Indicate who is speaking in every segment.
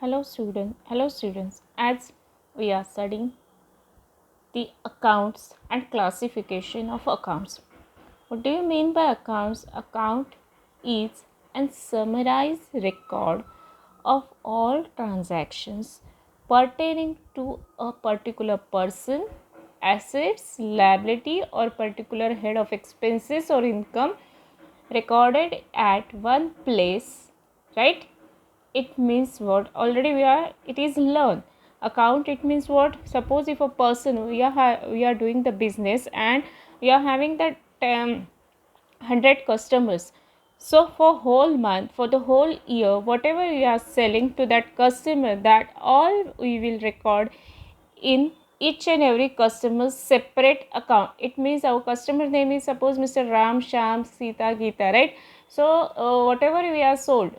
Speaker 1: Hello students. As we are studying the accounts and classification of accounts. What do you mean by accounts? Account is a summarized record of all transactions pertaining to a particular person, assets, liability, or particular head of expenses or income recorded at one place, right? It means what? Already it is learn. Account, it means what? Suppose if a person, we are doing the business and we are having that 100 customers. So for whole month, for the whole year, whatever we are selling to that customer, that all we will record in each and every customer's separate account. It means our customer name is suppose Mr. Ram, Sham, Sita, Geeta, right? So whatever we are sold,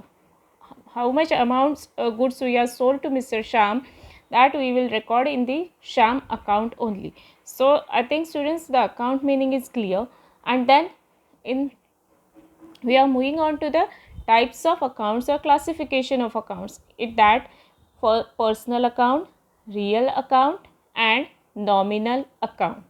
Speaker 1: how much amounts goods we are sold to Mr. Sham, that we will record in the Sham account only. So I think students, the account meaning is clear. And then in we are moving on to the types of accounts or classification of accounts. It that for personal account, real account, and nominal account.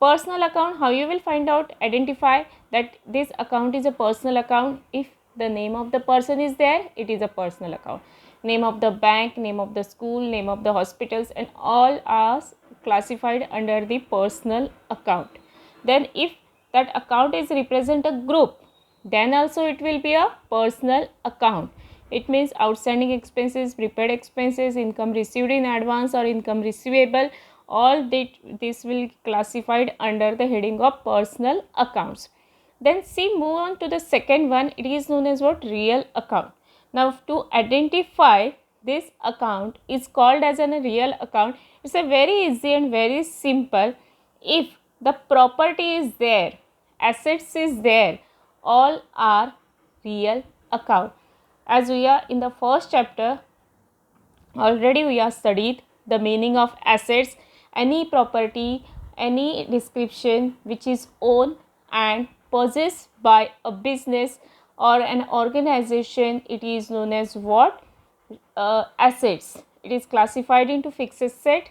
Speaker 1: Personal account, how you will find out, identify that this account is a personal account. If the name of the person is there, it is a personal account. Name of the bank, name of the school, name of the hospitals, and all are classified under the personal account. Then if that account is represent a group, then also it will be a personal account. It means outstanding expenses, prepaid expenses, income received in advance or income receivable, all this will classified under the heading of personal accounts. Then see, move on to the second one. It is known as what? Real account. Now to identify this account is called as a real account. It's a very easy and very simple. If the property is there, assets is there, all are real account. As we are in the first chapter, already we have studied the meaning of assets. Any property, any description which is owned and possessed by a business or an organization, it is known as what? Assets. It is classified into fixed asset,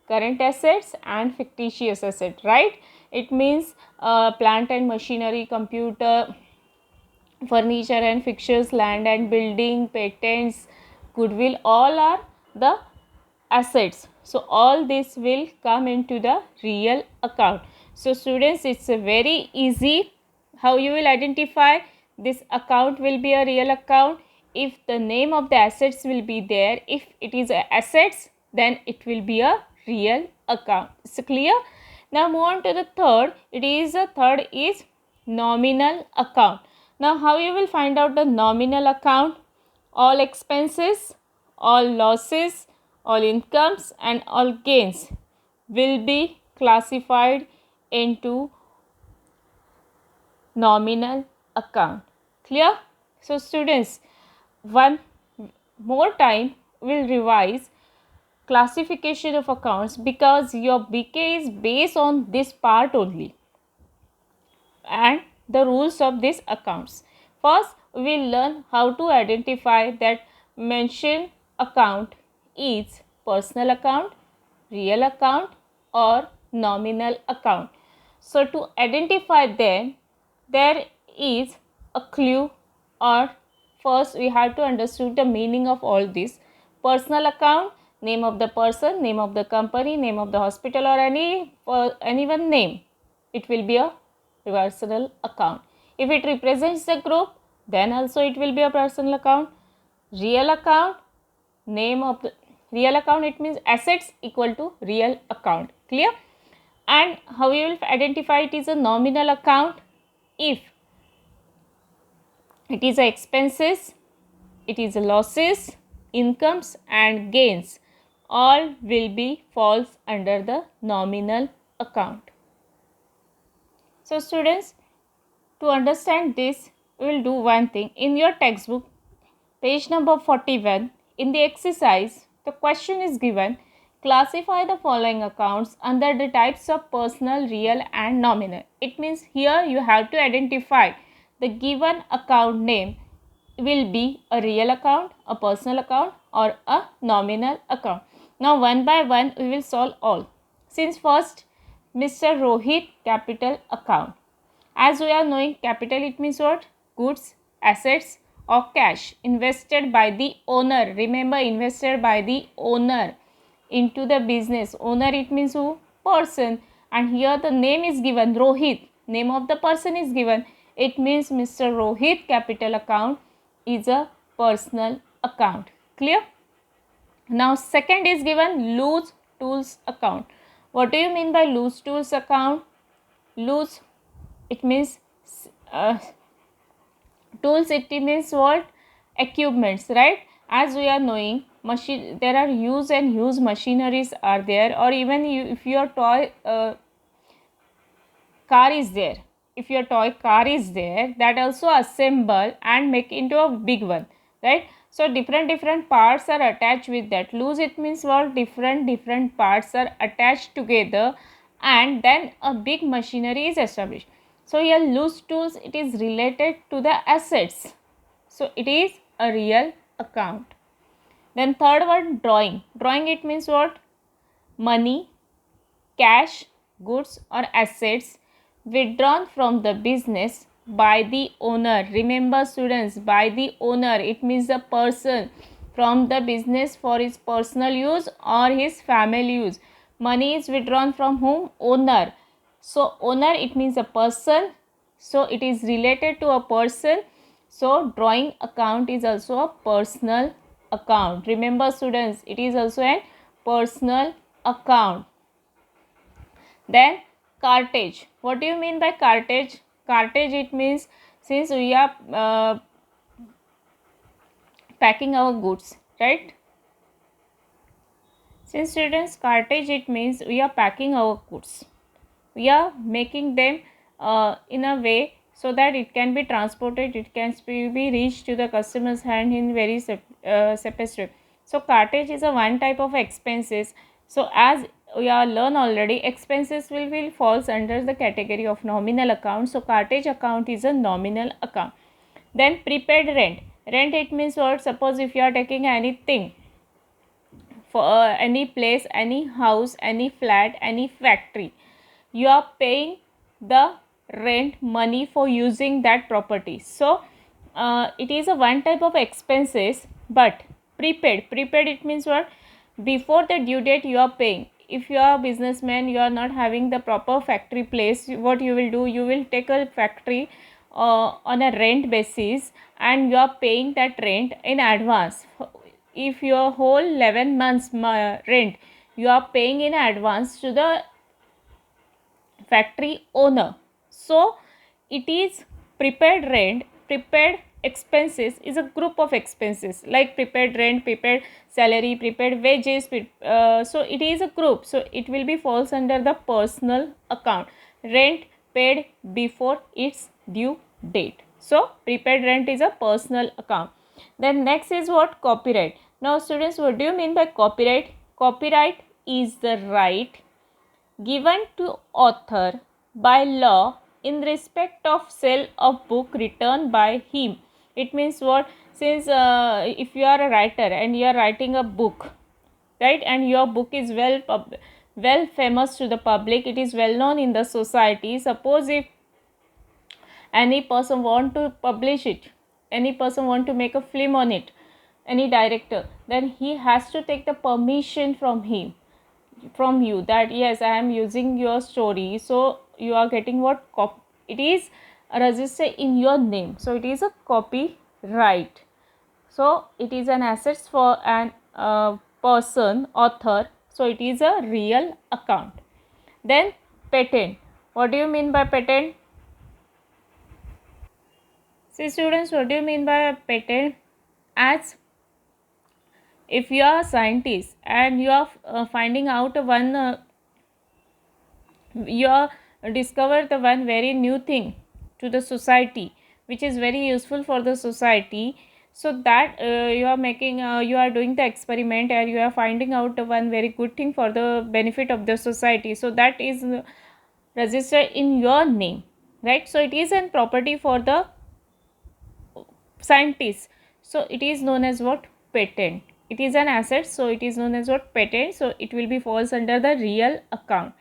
Speaker 1: current assets, and fictitious asset, right? It means plant and machinery, computer, furniture and fixtures, land and building, patents, goodwill, all are the assets. So all this will come into the real account. So students, it's a very easy how you will identify this account will be a real account. If the name of the assets will be there, if it is assets, then it will be a real account. Is it clear? Now move on to the third. Third is nominal account. Now how you will find out the nominal account? All expenses, all losses, all incomes, and all gains will be classified into nominal account. Clear? So students, one more time we'll revise classification of accounts, because your BK is based on this part only and the rules of these accounts. First, we will learn how to identify that mentioned account is personal account, real account, or nominal account. So to identify them, there is a clue, or first we have to understand the meaning of all this. Personal account, name of the person, name of the company, name of the hospital, or anyone name. It will be a personal account. If it represents the group, then also it will be a personal account. Real account, name of the real account, it means assets equal to real account. Clear? And how you will identify it is a nominal account? If it is a expenses, it is a losses, incomes, and gains, all will be falls under the nominal account. So students, to understand this, we will do one thing. In your textbook, page number 41, in the exercise, the question is given, classify the following accounts under the types of personal, real, and nominal. It means here you have to identify the given account name will be a real account, a personal account, or a nominal account. Now one by one we will solve all. Since first Mr. Rohit capital account. As we are knowing, capital it means what? Goods, assets or cash invested by the owner. Remember, invested by the owner into the business. Owner it means who? Person. And here the name is given Rohit. Name of the person is given. It means Mr. Rohit capital account is a personal account. Clear? Now second is given loose tools account. What do you mean by loose tools account? Loose, it means tools, it means what? Equipments, right? As we are knowing, machine, there are use and use machineries are there, or even if your toy car is there, if your toy car is there, that also assemble and make into a big one, right? So different parts are attached with that. Loose, it means what? Different parts are attached together and then a big machinery is established. So here loose tools, it is related to the assets, so it is a real account. Then third one, drawing. Drawing, it means what? Money, cash, goods or assets withdrawn from the business by the owner. Remember students, by the owner, it means the person, from the business for his personal use or his family use. Money is withdrawn from whom? Owner. So owner, it means a person, so it is related to a person. So drawing account is also a personal account. Remember students, it is also a personal account. Then cartage. What do you mean by cartage? Cartage, it means, since we are packing our goods, right? Since students, cartage, it means we are packing our goods. We are making them in a way so that it can be transported, it can be reached to the customer's hand in very step. So cartage is a one type of expenses. So as we are learn already, expenses will falls under the category of nominal account. So cartage account is a nominal account. Then prepaid rent. Rent, it means what? Suppose if you are taking anything for any place, any house, any flat, any factory, you are paying the rent money for using that property. So it is a one type of expenses. But prepaid, it means what? Before the due date you are paying. If you are a businessman, you are not having the proper factory place, what you will do, you will take a factory on a rent basis and you are paying that rent in advance. If your whole 11 months rent you are paying in advance to the factory owner. So it is prepaid rent. Prepaid expenses is a group of expenses like prepaid rent, prepaid salary, prepaid wages. So it is a group, so it will be falls under the personal account. Rent paid before its due date. So prepaid rent is a personal account. Then next is what? Copyright. Now students, what do you mean by copyright? Copyright is the right given to author by law in respect of sale of book written by him. It means what? Since if you are a writer and you are writing a book, right, and your book is well famous to the public, it is well known in the society. Suppose if any person want to publish it, any person want to make a film on it, any director, then he has to take the permission from him, from you, that yes, I am using your story. So you are getting what? It is registered in your name, so it is a copyright. So it is an assets for an person, author, so it is a real account. Then patent. What do you mean by patent? See students, what do you mean by a patent? As if you are a scientist and you are finding out one you are discover the one very new thing to the society which is very useful for the society, so that you are making you are doing the experiment and you are finding out the one very good thing for the benefit of the society, so that is registered in your name, right? So it is an property for the scientists. So it is known as what? Patent. It is an asset, so it is known as what? Patent. So it will be falls under the real account.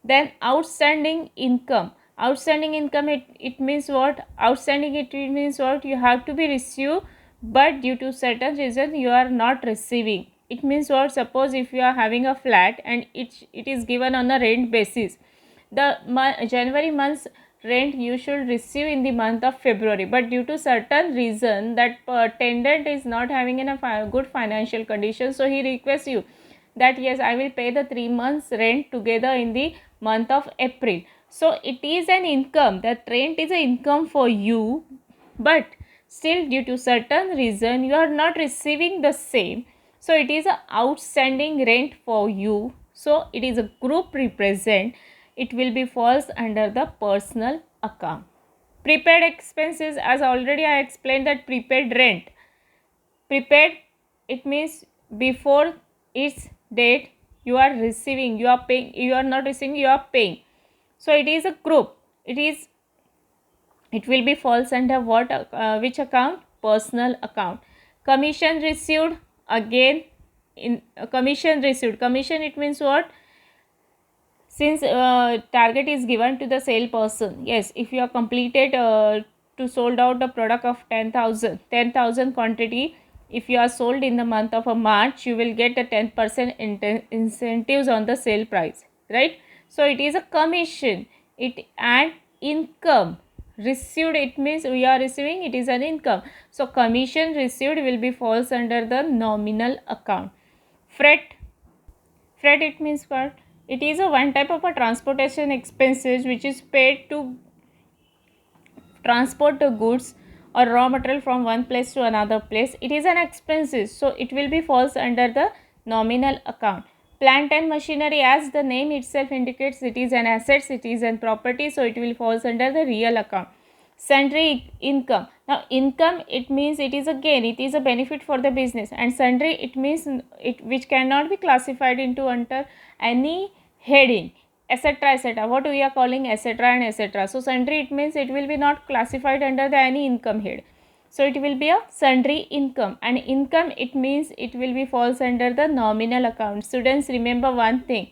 Speaker 1: Then outstanding income. Outstanding income, it means what? Outstanding, it means what? You have to be received, but due to certain reason you are not receiving. It means what? Suppose if you are having a flat and it is given on a rent basis, the January month's rent you should receive in the month of February, but due to certain reason that tenant is not having a good financial condition, so he requests you that yes, I will pay the 3 months rent together in the month of April. So it is an income, that rent is an income for you, but still due to certain reason you are not receiving the same, so it is a outstanding rent for you. So it is a group represent, it will be falls under the personal account. Prepaid expenses, as already I explained that prepaid rent. Prepaid, it means before its date you are receiving, you are paying, you are not receiving, you are paying. So it is a group. It will be falls under what? Which account? Personal account. Commission received, again in commission received. Commission, it means what? Since target is given to the sale person, yes, if you are completed to sold out a product of 10,000 quantity, if you are sold in the month of March, you will get a 10% incentives on the sale price, right? So it is a commission. It and income received, it means we are receiving, it is an income. So commission received will be falls under the nominal account. Freight. Freight, it means what? It is a one type of a transportation expenses which is paid to transport the goods or raw material from one place to another place. It is an expenses, so it will be falls under the nominal account. Plant and machinery, as the name itself indicates, it is an assets, it is an property, so it will falls under the real account. Sundry income. Now income, it means it is a gain, it is a benefit for the business, and sundry, it means it which cannot be classified into under any heading, etc., etc. What we are calling etc. and etc. So sundry, it means it will be not classified under the any income head. So it will be a sundry income, and income, it means it will be falls under the nominal account. Students, remember one thing,